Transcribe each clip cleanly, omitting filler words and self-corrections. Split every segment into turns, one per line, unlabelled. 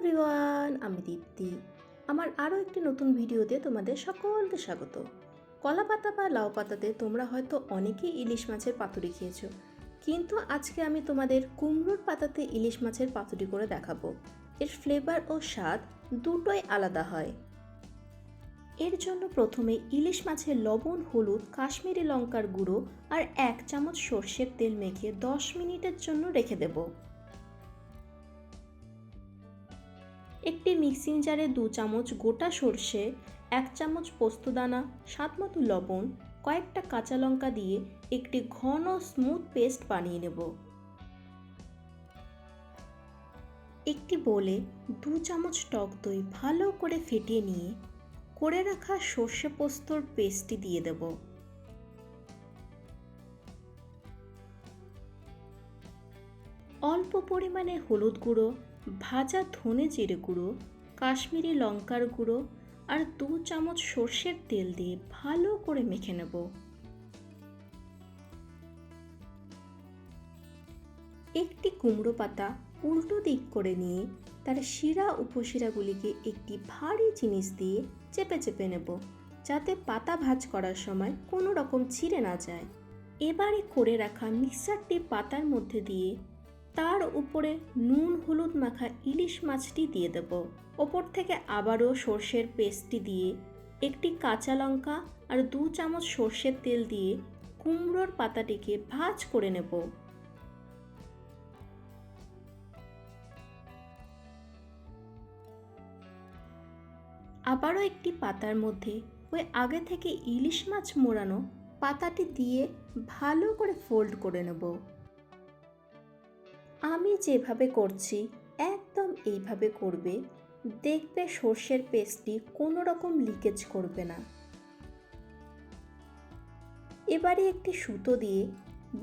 Everyone, আমি দীপ্তি। আমার আরও একটি নতুন ভিডিওতে তোমাদের সকলকে স্বাগত। কলা পাতা বা লাউ পাতাতে তোমরা হয়তো অনেকেই ইলিশ মাছের পাতুরি খেয়েছো, কিন্তু আজকে আমি তোমাদের কুমড়োর পাতাতে ইলিশ মাছের পাতুরি করে দেখাবো। এর ফ্লেভার ও স্বাদ দুটোই আলাদা হয়। এর জন্য প্রথমে ইলিশ মাছের লবণ, হলুদ, কাশ্মীরি লঙ্কার গুঁড়ো আর 1 চামচ সর্ষের তেল মেখে 10 মিনিটের জন্য রেখে দেব। একটি মিক্সিং জারে 2 চামচ গোটা সর্ষে, 1 চামচ পোস্তদানা, স্বাদমতো লবণ, কয়েকটা কাঁচা লঙ্কা দিয়ে একটি ঘন স্মুথ পেস্ট বানিয়ে নেব। একটি বোলে 2 চামচ টক দই ভালো করে ফেটিয়ে নিয়ে করে রাখা সর্ষে পোস্তর পেস্টটি দিয়ে দেব। অল্প পরিমাণে হলুদ গুঁড়ো, ভাজা ধনে জিরে গুঁড়ো, কাশ্মীরি লঙ্কার গুঁড়ো আর 2 চামচ সর্ষের তেল দিয়ে ভালো করে মেখে নেব। একটি কুমড়ো পাতা উল্টো দিক করে নিয়ে তার শিরা উপশিরাগুলিকে একটি ভারী জিনিস দিয়ে চেপে চেপে নেব, যাতে পাতা ভাঁজ করার সময় কোনো রকম ছিঁড়ে না যায়। এবারে করে রাখা মিক্সারটি পাতার মধ্যে দিয়ে তার উপরে নুন হলুদ মাখা ইলিশ মাছটি দিয়ে দেব। ওপর থেকে আবারও সর্ষের পেস্টটি দিয়ে একটি কাঁচা লঙ্কা আর 2 চামচ সর্ষের তেল দিয়ে কুমড়োর পাতাটিকে ভাঁজ করে নেব। আবারও একটি পাতার মধ্যে ওই আগে থেকে ইলিশ মাছ মোড়ানো পাতাটি দিয়ে ভালো করে ফোল্ড করে নেব। আমি যেভাবে করছি একদম এইভাবে করবে, দেখবে সর্ষের পেস্টটি কোনো রকম লিকেজ করবে না। এবারে একটি সুতো দিয়ে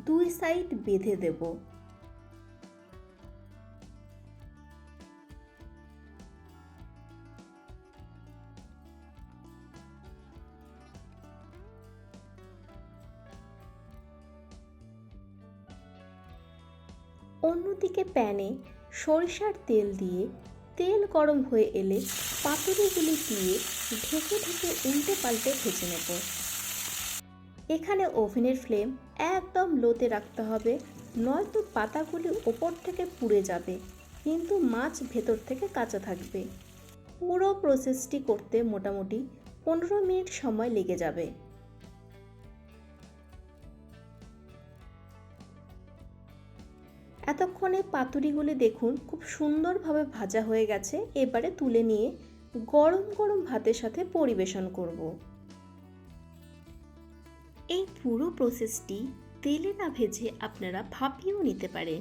2 সাইড বেঁধে দেব। অন্যদিকে প্যানে সরিষার তেল দিয়ে তেল গরম হয়ে এলে পাতুরিগুলি দিয়ে ঢেকে ঢেকে উল্টে পাল্টে ভেজে নেব। এখানে ওভেনের ফ্লেম একদম লোতে রাখতে হবে, নয়তো পাতাগুলি ওপর থেকে পুড়ে যাবে কিন্তু মাছ ভেতর থেকে কাঁচা থাকবে। পুরো প্রসেসটি করতে মোটামুটি 15 মিনিট সময় লেগে যাবে। এতক্ষণে পাতুরিগুলি দেখুন খুব সুন্দরভাবে ভাজা হয়ে গেছে। এবারে তুলে নিয়ে গরম গরম ভাতের সাথে পরিবেশন করব। এই পুরো প্রসেসটি তেলে না ভেজে আপনারা ভাপিয়েও নিতে পারেন।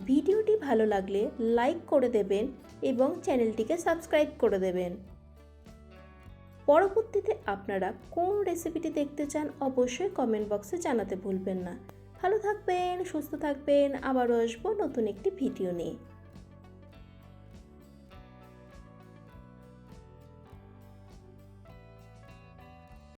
ভিডিওটি ভালো লাগলে লাইক করে দেবেন এবং চ্যানেলটিকে সাবস্ক্রাইব করে দেবেন। পরবর্তীতে আপনারা কোন রেসিপিটি দেখতে চান অবশ্যই কমেন্ট বক্সে জানাতে ভুলবেন না। ভালো থাকবেন, সুস্থ থাকবেন, আবারও আসবো নতুন একটি ভিডিও নিয়ে।